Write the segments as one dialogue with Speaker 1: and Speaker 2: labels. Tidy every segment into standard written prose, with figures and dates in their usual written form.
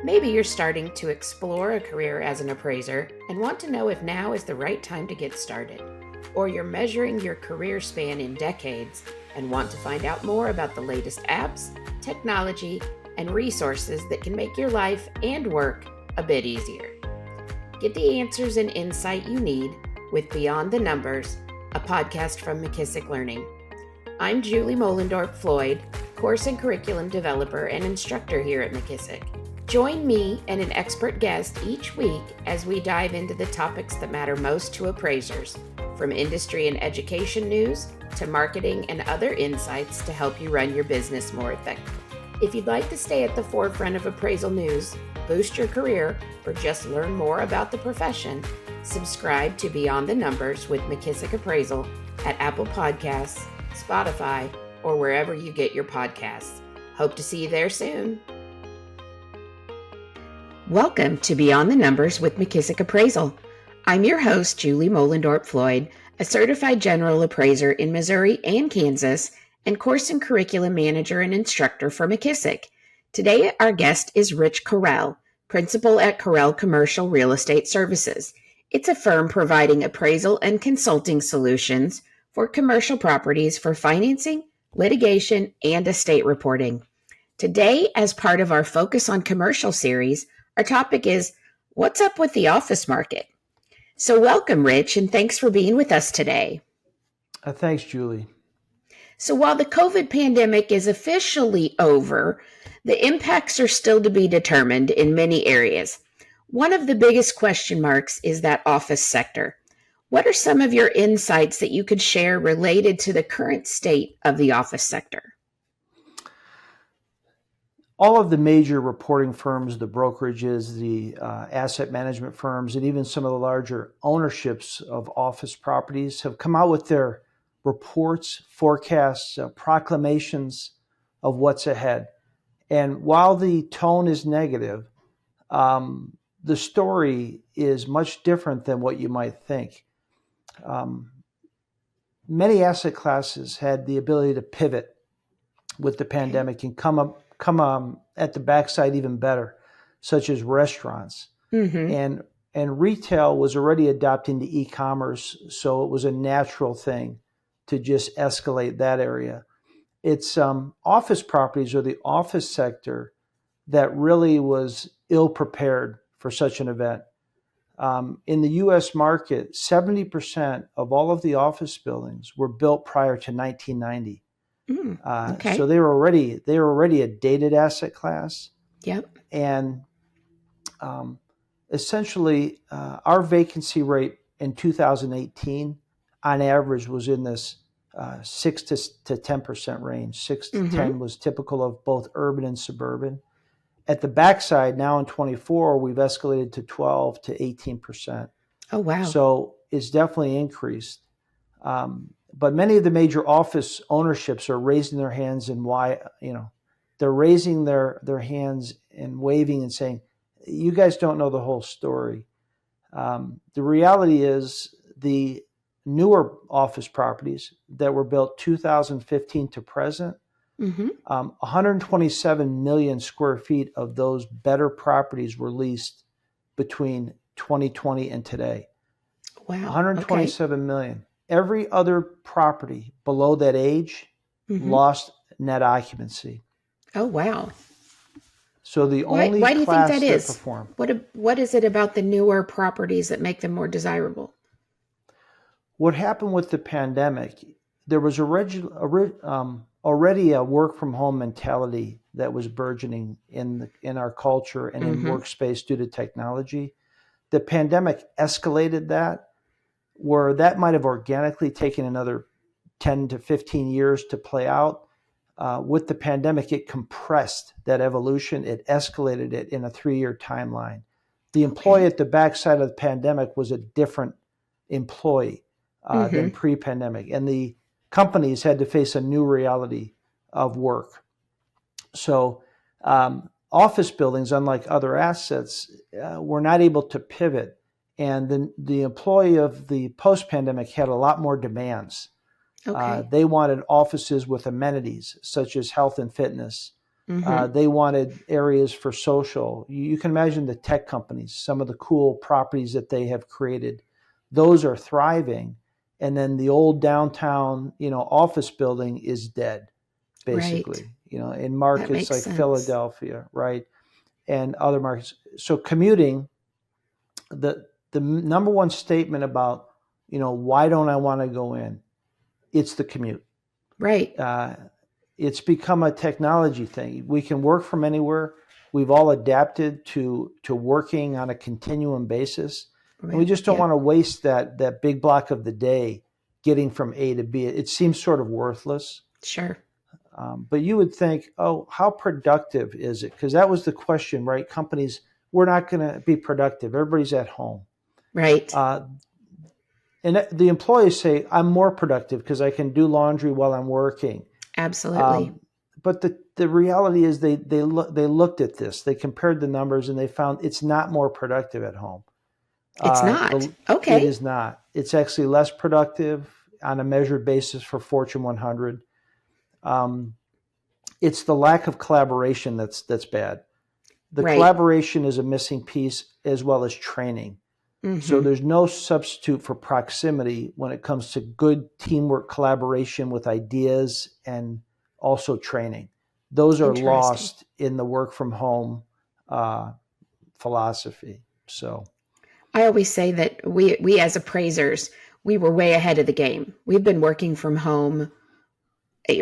Speaker 1: Maybe you're starting to explore a career as an appraiser and want to know if now is the right time to get started. Or you're measuring your career span in decades and want to find out more about the latest apps, technology, and resources that can make your life and work a bit easier. Get the answers and insight you need with Beyond the Numbers, a podcast from McKissock Learning. I'm Julie Mohlendorp-Floyd, course and curriculum developer and instructor here at McKissock. Join me and an expert guest each week as we dive into the topics that matter most to appraisers, from industry and education news to marketing and other insights to help you run your business more effectively. If you'd like to stay at the forefront of appraisal news, boost your career, or just learn more about the profession, subscribe to Beyond the Numbers with McKissock Appraisal at Apple Podcasts, Spotify, or wherever you get your podcasts. Hope to see you there soon. Welcome to Beyond the Numbers with McKissock Appraisal. I'm your host, Julie Mohlendorp-Floyd, a certified general appraiser in Missouri and Kansas, and course and curriculum manager and instructor for McKissock. Today, our guest is Rich Correll, principal at Correll Commercial Real Estate Services. It's a firm providing appraisal and consulting solutions for commercial properties for financing, litigation, and estate reporting. Today, as part of our Focus on Commercial series, our topic is, what's up with the office market? So welcome, Rich, and thanks for being with us today.
Speaker 2: Thanks, Julie.
Speaker 1: So while the COVID pandemic is officially over, the impacts are still to be determined in many areas. One of the biggest question marks is that office sector. What are some of your insights that you could share related to the current state of the office sector?
Speaker 2: All of the major reporting firms, the brokerages, the asset management firms, and even some of the larger ownerships of office properties have come out with their reports, forecasts, proclamations of what's ahead. And while the tone is negative, the story is much different than what you might think. Many asset classes had the ability to pivot with the pandemic and come at the backside even better, such as restaurants. Mm-hmm. And retail was already adopting the e-commerce, so it was a natural thing to just escalate that area. It's office properties or the office sector that really was ill prepared for such an event. In the U.S. market, 70% of all of the office buildings were built prior to 1990. Okay. So they were already a dated asset class.
Speaker 1: Yep.
Speaker 2: And essentially, our vacancy rate in 2018, on average, was in this 6 to 10% range. 6 to 10 was typical of both urban and suburban. At the backside, now in 24, we've escalated to 12 to 18%.
Speaker 1: Oh, wow.
Speaker 2: So it's definitely increased. But many of the major office ownerships are raising their hands and they're raising their hands and waving and saying, you guys don't know the whole story. The reality is the newer office properties that were built 2015 to present, 127 million square feet of those better properties were leased between 2020 and today.
Speaker 1: Wow.
Speaker 2: 127 million. Every other property below that age lost net occupancy.
Speaker 1: Oh, wow.
Speaker 2: So the only
Speaker 1: why do you think that is?
Speaker 2: Perform.
Speaker 1: What is it about the newer properties that make them more desirable?
Speaker 2: What happened with the pandemic, there was already a work from home mentality that was burgeoning in our culture and in workspace due to technology. The pandemic escalated that, where that might have organically taken another 10 to 15 years to play out. With the pandemic, it compressed that evolution. It escalated it in a 3-year timeline. The employee at the backside of the pandemic was a different employee than pre-pandemic. And the companies had to face a new reality of work. So office buildings, unlike other assets, were not able to pivot. And the employee of the post-pandemic had a lot more demands. Okay. They wanted offices with amenities such as health and fitness,
Speaker 1: Mm-hmm.
Speaker 2: They wanted areas for social. You can imagine the tech companies, some of the cool properties that they have created. Those are thriving. And then the old downtown, office building is dead,
Speaker 1: Right.
Speaker 2: basically, in
Speaker 1: That
Speaker 2: markets
Speaker 1: makes
Speaker 2: like
Speaker 1: sense.
Speaker 2: Philadelphia, right? And other markets. So commuting, the number one statement about, why don't I want to go in? It's the commute.
Speaker 1: Right.
Speaker 2: Uh, it's become a technology thing. We can work from anywhere. We've all adapted to working on a continuum basis, and we
Speaker 1: Right.
Speaker 2: just don't want
Speaker 1: Yep.
Speaker 2: to waste that big block of the day getting from A to B. It seems sort of worthless.
Speaker 1: Sure.
Speaker 2: But you would think, oh, how productive is it? Because that was the question, right? Companies, we're not going to be productive. Everybody's at home.
Speaker 1: Right.
Speaker 2: Uh, and the employees say, I'm more productive because I can do laundry while I'm working.
Speaker 1: Absolutely.
Speaker 2: But the reality is they looked at this, they compared the numbers, and they found it's not more productive at home.
Speaker 1: It's not.
Speaker 2: It
Speaker 1: Okay.
Speaker 2: is not. It's actually less productive on a measured basis for Fortune 100. Um, it's the lack of collaboration that's bad. The
Speaker 1: Right.
Speaker 2: collaboration is a missing piece, as well as training. So
Speaker 1: Mm-hmm.
Speaker 2: there's no substitute for proximity when it comes to good teamwork, collaboration with ideas, and also training. Those are
Speaker 1: Interesting.
Speaker 2: lost in the work from home uh, philosophy. So,
Speaker 1: I always say that we as appraisers, we were way ahead of the game. We've been working from home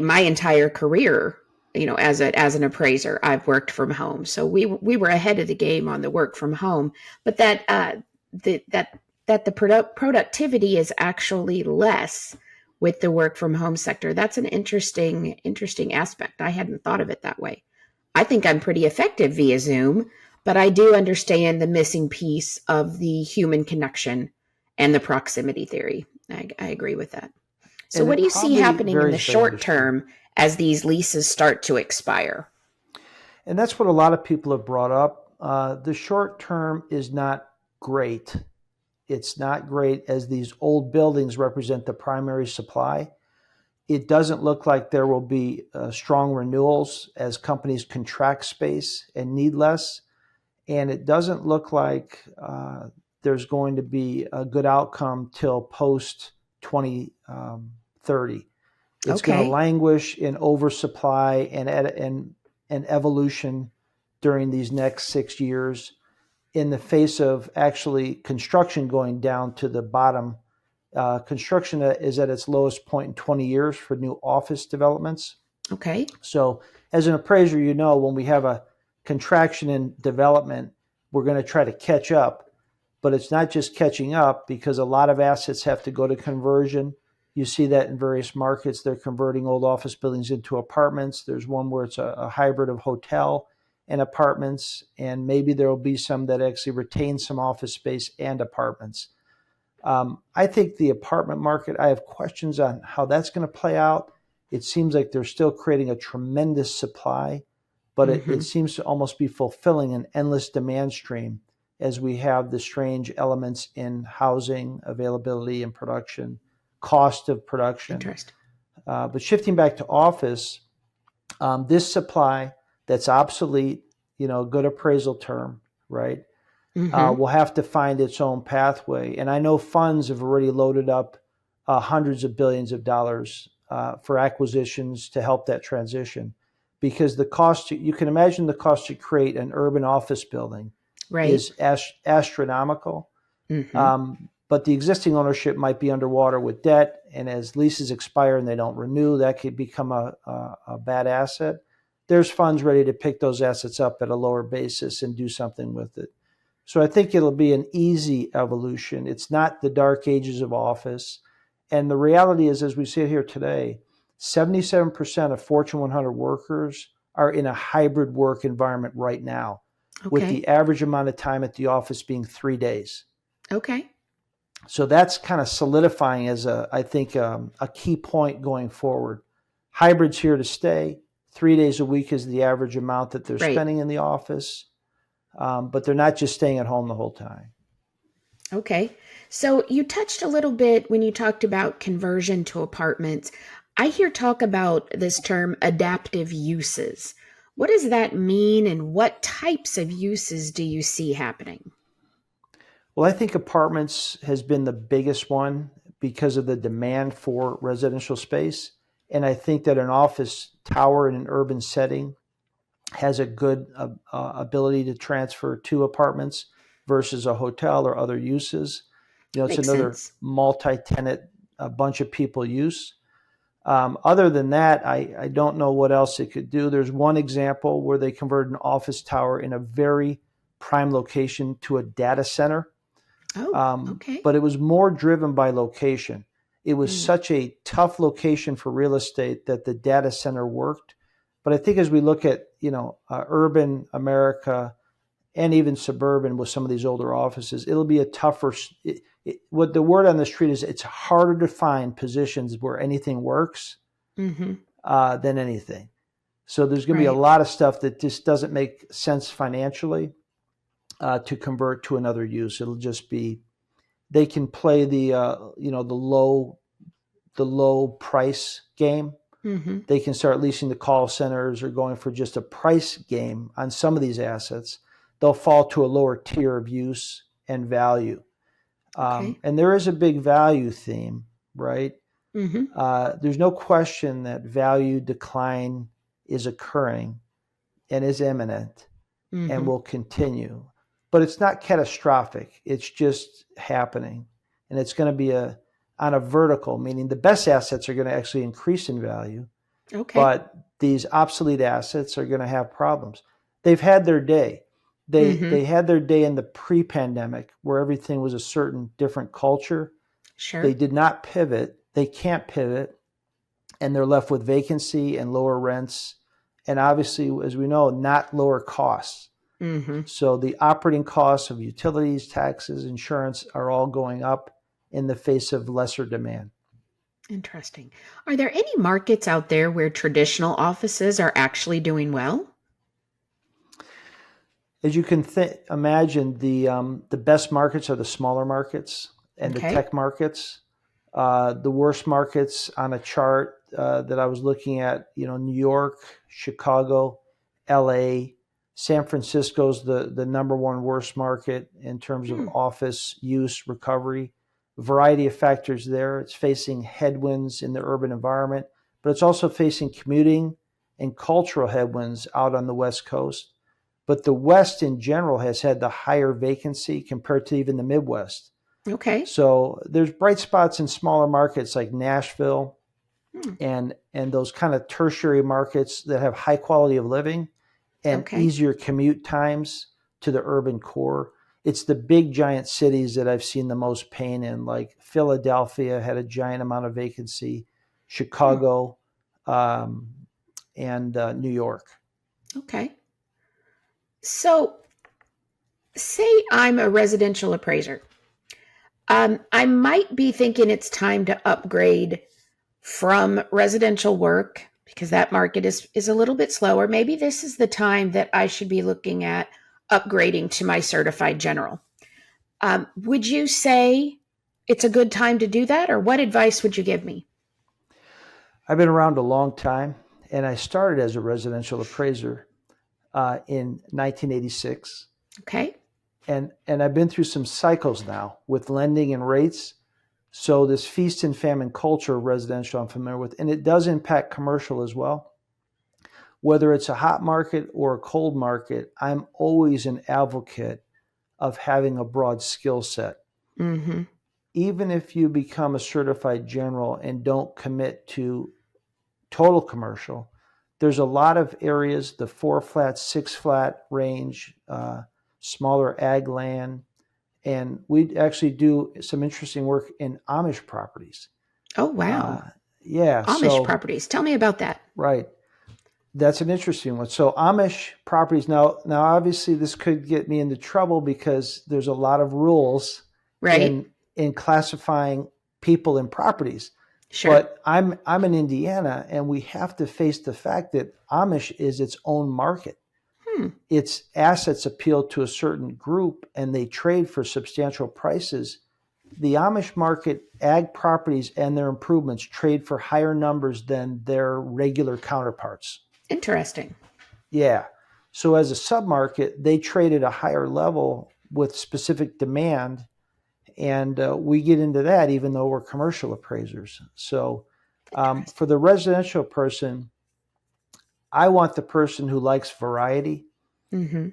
Speaker 1: my entire career. As an appraiser, I've worked from home, so we were ahead of the game on the work from home. But that the productivity is actually less with the work from home sector. That's an interesting aspect. I hadn't thought of it that way. I think I'm pretty effective via Zoom, but I do understand the missing piece of the human connection and the proximity theory. I agree with that. So,
Speaker 2: and
Speaker 1: what
Speaker 2: it
Speaker 1: do you see
Speaker 2: probably
Speaker 1: happening in the
Speaker 2: varies by
Speaker 1: short
Speaker 2: industry.
Speaker 1: term as these leases start to expire?
Speaker 2: And that's what a lot of people have brought up. The short term is not great. It's not great as these old buildings represent the primary supply. It doesn't look like there will be strong renewals as companies contract space and need less. And it doesn't look like there's going to be a good outcome till post 2030. It's going to
Speaker 1: Okay.
Speaker 2: languish in oversupply and evolution during these next 6 years in the face of actually construction going down to the bottom. Construction is at its lowest point in 20 years for new office developments.
Speaker 1: Okay.
Speaker 2: So, as an appraiser, when we have a contraction in development, we're going to try to catch up. But it's not just catching up because a lot of assets have to go to conversion. You see that in various markets. They're converting old office buildings into apartments. There's one where it's a hybrid of hotel and apartments, and maybe there will be some that actually retain some office space and apartments. I think the apartment market, I have questions on how that's going to play out. It seems like they're still creating a tremendous supply, but it
Speaker 1: Mm-hmm.
Speaker 2: seems to almost be fulfilling an endless demand stream as we have the strange elements in housing availability and production, cost of production.
Speaker 1: Interesting.
Speaker 2: But shifting back to office, this supply that's obsolete, good appraisal term, right?
Speaker 1: Mm-hmm.
Speaker 2: Will have to find its own pathway. And I know funds have already loaded up hundreds of billions of dollars for acquisitions to help that transition. Because you can imagine the cost to create an urban office building
Speaker 1: Right.
Speaker 2: is astronomical.
Speaker 1: Mm-hmm.
Speaker 2: But the existing ownership might be underwater with debt. And as leases expire and they don't renew, that could become a bad asset. There's funds ready to pick those assets up at a lower basis and do something with it. So I think it'll be an easy evolution. It's not the dark ages of office. And the reality is, as we sit here today, 77% of Fortune 100 workers are in a hybrid work environment right now, with
Speaker 1: Okay.
Speaker 2: the average amount of time at the office being 3 days.
Speaker 1: Okay.
Speaker 2: So that's kind of solidifying as I think, a key point going forward. Hybrid's here to stay. 3 days a week is the average amount that they're
Speaker 1: Right.
Speaker 2: spending in the office. But they're not just staying at home the whole time.
Speaker 1: Okay. So you touched a little bit when you talked about conversion to apartments. I hear talk about this term adaptive uses. What does that mean, and what types of uses do you see happening?
Speaker 2: Well, I think apartments has been the biggest one because of the demand for residential space. And I think that an office tower in an urban setting has a good ability to transfer to apartments versus a hotel or other uses. It's
Speaker 1: Makes
Speaker 2: another
Speaker 1: sense.
Speaker 2: multi-tenant, a bunch of people use. Other than that, I don't know what else it could do. There's one example where they converted an office tower in a very prime location to a data center,
Speaker 1: Oh, okay.
Speaker 2: but it was more driven by location. It was
Speaker 1: Mm,
Speaker 2: such a tough location for real estate that the data center worked. But I think as we look at urban America and even suburban with some of these older offices, it'll be a tougher. What the word on the street is, it's harder to find positions where anything works
Speaker 1: mm-hmm.
Speaker 2: than anything. So there's going to be a
Speaker 1: Right.
Speaker 2: lot of stuff that just doesn't make sense financially to convert to another use. It'll just be they can play the low price game.
Speaker 1: Mm-hmm.
Speaker 2: They can start leasing the call centers or going for just a price game on some of these assets. They'll fall to a lower tier of use and value.
Speaker 1: Okay.
Speaker 2: And there is a big value theme, right?
Speaker 1: Mm-hmm.
Speaker 2: There's no question that value decline is occurring and is imminent and
Speaker 1: Mm-hmm.
Speaker 2: will continue. But it's not catastrophic. It's just happening. And it's going to be on a vertical, meaning the best assets are going to actually increase in value,
Speaker 1: Okay.
Speaker 2: but these obsolete assets are going to have problems. They've had their day.
Speaker 1: Mm-hmm.
Speaker 2: They had their day in the pre-pandemic where everything was a certain different culture. They
Speaker 1: Sure.
Speaker 2: did not pivot. They can't pivot, and they're left with vacancy and lower rents, and obviously, as we know, not lower costs.
Speaker 1: Mm-hmm.
Speaker 2: So the operating costs of utilities, taxes, insurance are all going up in the face of lesser demand.
Speaker 1: Interesting. Are there any markets out there where traditional offices are actually doing well?
Speaker 2: As you can imagine, the best markets are the smaller markets and the
Speaker 1: Okay.
Speaker 2: tech markets. The worst markets on a chart that I was looking at, New York, Chicago, L.A., San Francisco's the number one worst market in terms of
Speaker 1: Hmm.
Speaker 2: office use recovery. Variety of factors there. It's facing headwinds in the urban environment, but it's also facing commuting and cultural headwinds out on the West Coast. But the West in general has had the higher vacancy compared to even the Midwest.
Speaker 1: Okay.
Speaker 2: So there's bright spots in smaller markets like Nashville
Speaker 1: Hmm.
Speaker 2: and those kind of tertiary markets that have high quality of living and
Speaker 1: Okay.
Speaker 2: easier commute times to the urban core. It's the big giant cities that I've seen the most pain in, like Philadelphia had a giant amount of vacancy,
Speaker 1: Hmm.
Speaker 2: Chicago, um, and New York.
Speaker 1: Okay. So, say I'm a residential appraiser. I might be thinking it's time to upgrade from residential work because that market is a little bit slower. Maybe this is the time that I should be looking at upgrading to my certified general. Would you say it's a good time to do that, or what advice would you give me?
Speaker 2: I've been around a long time, and I started as a residential appraiser in 1986.
Speaker 1: Okay.
Speaker 2: And I've been through some cycles now with lending and rates. So this feast and famine culture of residential I'm familiar with, and it does impact commercial as well. Whether it's a hot market or a cold market, I'm always an advocate of having a broad skill set.
Speaker 1: Mm-hmm.
Speaker 2: Even if you become a certified general and don't commit to total commercial, there's a lot of areas, the 4 flat, 6 flat range, smaller ag land, and we actually do some interesting work in Amish properties.
Speaker 1: Oh,
Speaker 2: Uh,
Speaker 1: wow.
Speaker 2: yeah,
Speaker 1: Amish
Speaker 2: so
Speaker 1: properties. Tell me about that.
Speaker 2: right, that's an interesting one. So Amish properties. Now, obviously, this could get me into trouble because there's a lot of rules
Speaker 1: Right?
Speaker 2: in classifying people and properties.
Speaker 1: Sure.
Speaker 2: But I'm in Indiana, and we have to face the fact that Amish is its own market.
Speaker 1: Hmm.
Speaker 2: Its assets appeal to a certain group, and they trade for substantial prices. The Amish market, ag properties and their improvements trade for higher numbers than their regular counterparts.
Speaker 1: Interesting.
Speaker 2: Yeah. So as a submarket, they trade at a higher level with specific demand, and we get into that even though we're commercial appraisers. So for
Speaker 1: Interesting.
Speaker 2: the residential person, I want the person who likes variety.
Speaker 1: Mm-hmm.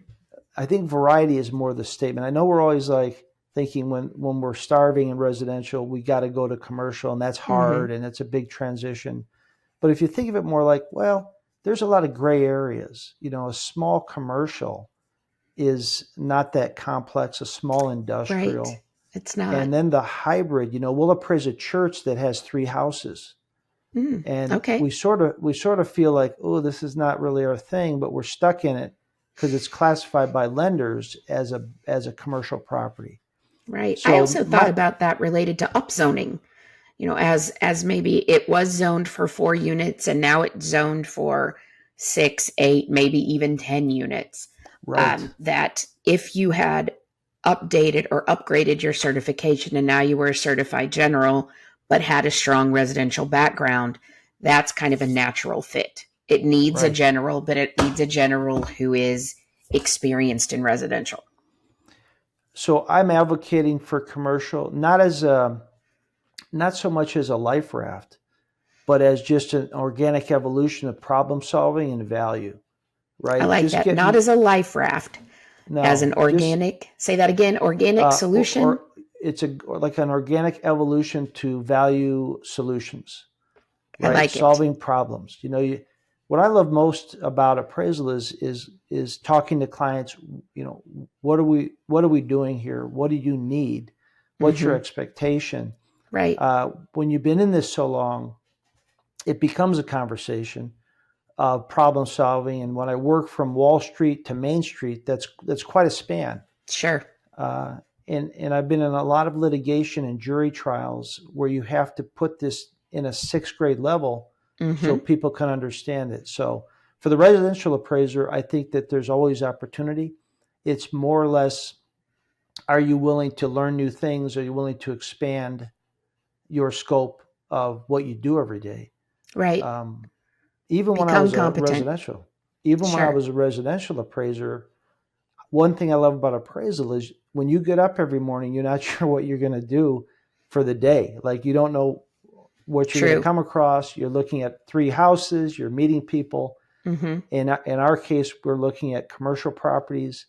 Speaker 2: I think variety is more the statement. I know we're always like thinking when we're starving in residential, we got to go to commercial, and that's
Speaker 1: Mm-hmm.
Speaker 2: hard and it's a big transition. But if you think of it more like, well, there's a lot of gray areas. A small commercial is not that complex, a small
Speaker 1: Right.
Speaker 2: industrial.
Speaker 1: It's not.
Speaker 2: And then the hybrid, we'll appraise a church that has 3 houses.
Speaker 1: Mm.
Speaker 2: And
Speaker 1: Okay.
Speaker 2: we sort of feel like, oh, this is not really our thing, but we're stuck in it because it's classified by lenders as a commercial property.
Speaker 1: Right. I
Speaker 2: So
Speaker 1: also thought
Speaker 2: my
Speaker 1: about that related to upzoning. As maybe it was zoned for 4 units and now it's zoned for 6, 8, maybe even 10 units.
Speaker 2: right,
Speaker 1: That if you had updated or upgraded your certification and now you were a certified general, but had a strong residential background, that's kind of a natural fit. It needs a
Speaker 2: right.
Speaker 1: general, but it needs a general who is experienced in residential.
Speaker 2: So I'm advocating for commercial, not so much as a life raft, but as just an organic evolution of problem solving and value,
Speaker 1: I
Speaker 2: right?
Speaker 1: like
Speaker 2: Just
Speaker 1: that. Not
Speaker 2: getting
Speaker 1: as a life raft, as an
Speaker 2: no, just
Speaker 1: organic, say that again, organic
Speaker 2: or
Speaker 1: solution.
Speaker 2: it's like an organic evolution to value solutions,
Speaker 1: I
Speaker 2: right?
Speaker 1: like it.
Speaker 2: Solving problems. What I love most about appraisal is talking to clients. What are we doing here? What do you need? What's your
Speaker 1: Mm-hmm.
Speaker 2: expectation?
Speaker 1: Right.
Speaker 2: When you've been in this so long, it becomes a conversation of problem solving. And when I work from Wall Street to Main Street, that's quite a span.
Speaker 1: Sure.
Speaker 2: Uh, and I've been in a lot of litigation and jury trials where you have to put this in a sixth grade level so
Speaker 1: Mm-hmm.
Speaker 2: people can understand it. So for the residential appraiser, I think that there's always opportunity. It's more or less, are you willing to learn new things? Are you willing to expand your scope of what you do every day?
Speaker 1: Right.
Speaker 2: Um, even when I
Speaker 1: Become
Speaker 2: was a
Speaker 1: competent.
Speaker 2: residential, even when I
Speaker 1: Sure.
Speaker 2: was a residential appraiser, one thing I love about appraisal is when you get up every morning, you're not sure what you're going to do for the day. Like you don't know what you're going to
Speaker 1: True.
Speaker 2: come across. You're looking at 3 houses, you're meeting people.
Speaker 1: Mm-hmm.
Speaker 2: In our case, we're looking at commercial properties,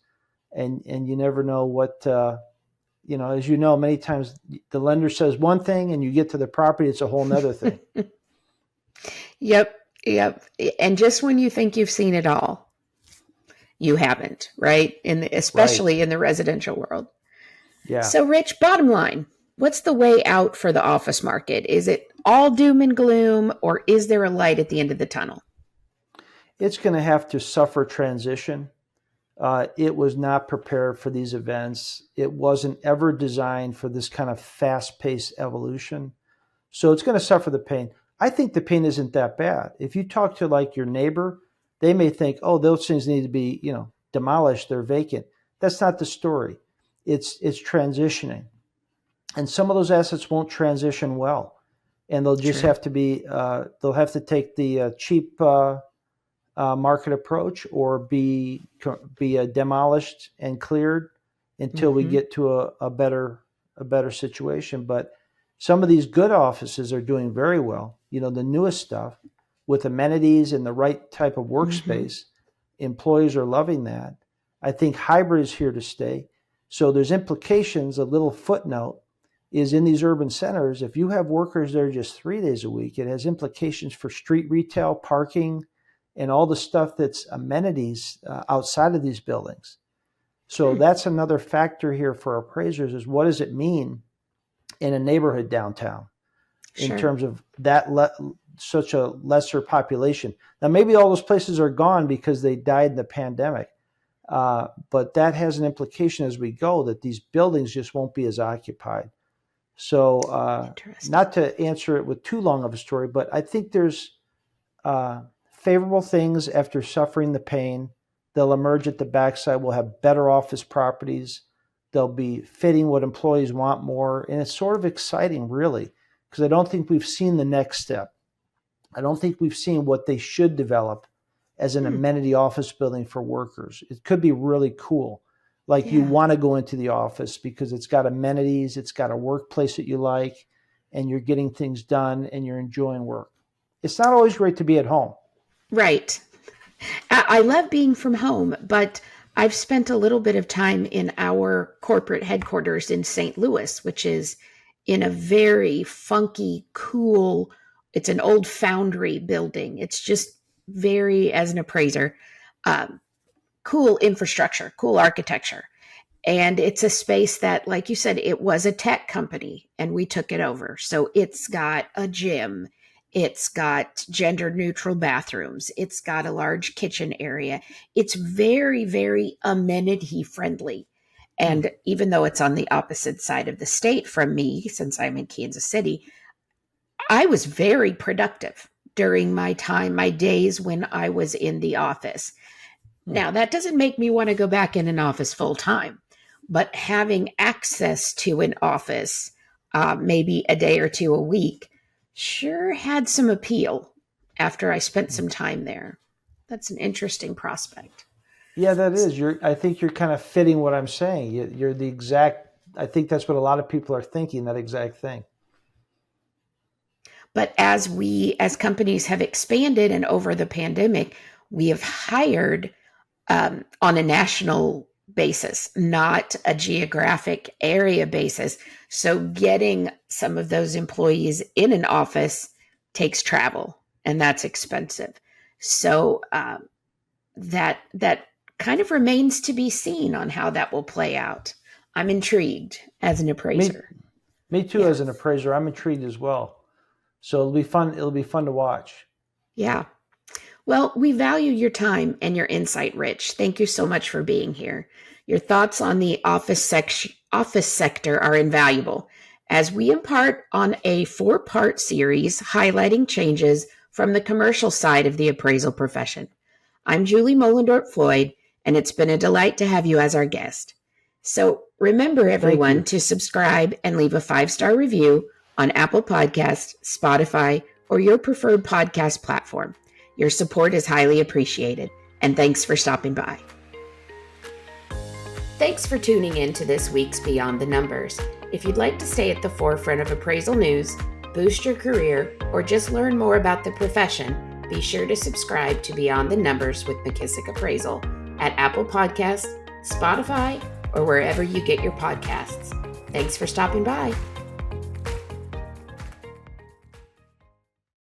Speaker 2: and you never know what, as you know, many times the lender says one thing and you get to the property, it's a whole nother thing.
Speaker 1: Yep. Yep. And just when you think you've seen it all, you haven't, right?
Speaker 2: Right.
Speaker 1: Especially in the residential world.
Speaker 2: Yeah.
Speaker 1: So, Rich, bottom line, what's the way out for the office market? Is it all doom and gloom, or is there a light at the end of the tunnel?
Speaker 2: It's going to have to suffer transition. It was not prepared for these events. It wasn't ever designed for this kind of fast paced evolution. So it's going to suffer the pain. I think the pain isn't that bad. If you talk to like your neighbor, they may think, oh, those things need to be, demolished. They're vacant. That's not the story. It's transitioning. And some of those assets won't transition well. And they'll just
Speaker 1: True.
Speaker 2: have to they'll have to take the cheap market approach or be demolished and cleared until we
Speaker 1: Mm-hmm.
Speaker 2: get to a better situation. But some of these good offices are doing very well. The newest stuff with amenities and the right type of
Speaker 1: Mm-hmm.
Speaker 2: workspace, employees are loving that. I think hybrid is here to stay. So there's implications. A little footnote is in these urban centers. If you have workers there just 3 days a week, it has implications for street retail, parking, and all the stuff that's amenities outside of these buildings. So
Speaker 1: Hmm.
Speaker 2: that's another factor here for appraisers is what does it mean in a neighborhood downtown in
Speaker 1: Sure.
Speaker 2: terms of such a lesser population. Now, maybe all those places are gone because they died in the pandemic. But that has an implication as we go that these buildings just won't be as occupied. So,
Speaker 1: Interesting.
Speaker 2: not to answer it with too long of a story, but I think there's favorable things after suffering the pain. They'll emerge at the backside. We'll have better office properties. They'll be fitting what employees want more. And it's sort of exciting, really, because I don't think we've seen the next step. I don't think we've seen what they should develop as an amenity office building for workers. It could be really cool. Like you want to go into the office because it's got amenities, it's got a workplace that you like, and you're getting things done and you're enjoying work. It's not always great to be at home.
Speaker 1: Right. I love being from home, but I've spent a little bit of time in our corporate headquarters in St. Louis, which is in a very funky, cool, it's an old foundry building. It's just very, as an appraiser, cool infrastructure, cool architecture. And it's a space that, like you said, it was a tech company and we took it over. So it's got a gym. It's got gender neutral bathrooms. It's got a large kitchen area. It's very, very amenity friendly. And even though it's on the opposite side of the state from me, since I'm in Kansas City, I was very productive during my days when I was in the office. Now, that doesn't make me want to go back in an office full time, but having access to an office, maybe a day or two a week, sure had some appeal after I spent some time there. That's an interesting prospect.
Speaker 2: Yeah, that is. I think you're kind of fitting what I'm saying. You're the exact, I think that's what a lot of people are thinking, that exact thing.
Speaker 1: But as companies have expanded and over the pandemic, we have hired on a national basis, not a geographic area basis. So getting some of those employees in an office takes travel, and that's expensive. So that kind of remains to be seen on how that will play out. I'm intrigued as an appraiser.
Speaker 2: Me too, as an appraiser. I'm intrigued as well. So it'll be fun. It'll be fun to watch.
Speaker 1: Yeah. Well, we value your time and your insight, Rich. Thank you so much for being here. Your thoughts on the office sector are invaluable as we impart on a 4-part series highlighting changes from the commercial side of the appraisal profession. I'm Julie Mollendorp-Floyd, and it's been a delight to have you as our guest. So remember, everyone, to subscribe and leave a 5-star review on Apple Podcasts, Spotify, or your preferred podcast platform. Your support is highly appreciated, and thanks for stopping by. Thanks for tuning in to this week's Beyond the Numbers. If you'd like to stay at the forefront of appraisal news, boost your career, or just learn more about the profession, be sure to subscribe to Beyond the Numbers with McKissock Appraisal at Apple Podcasts, Spotify, or wherever you get your podcasts. Thanks for stopping by.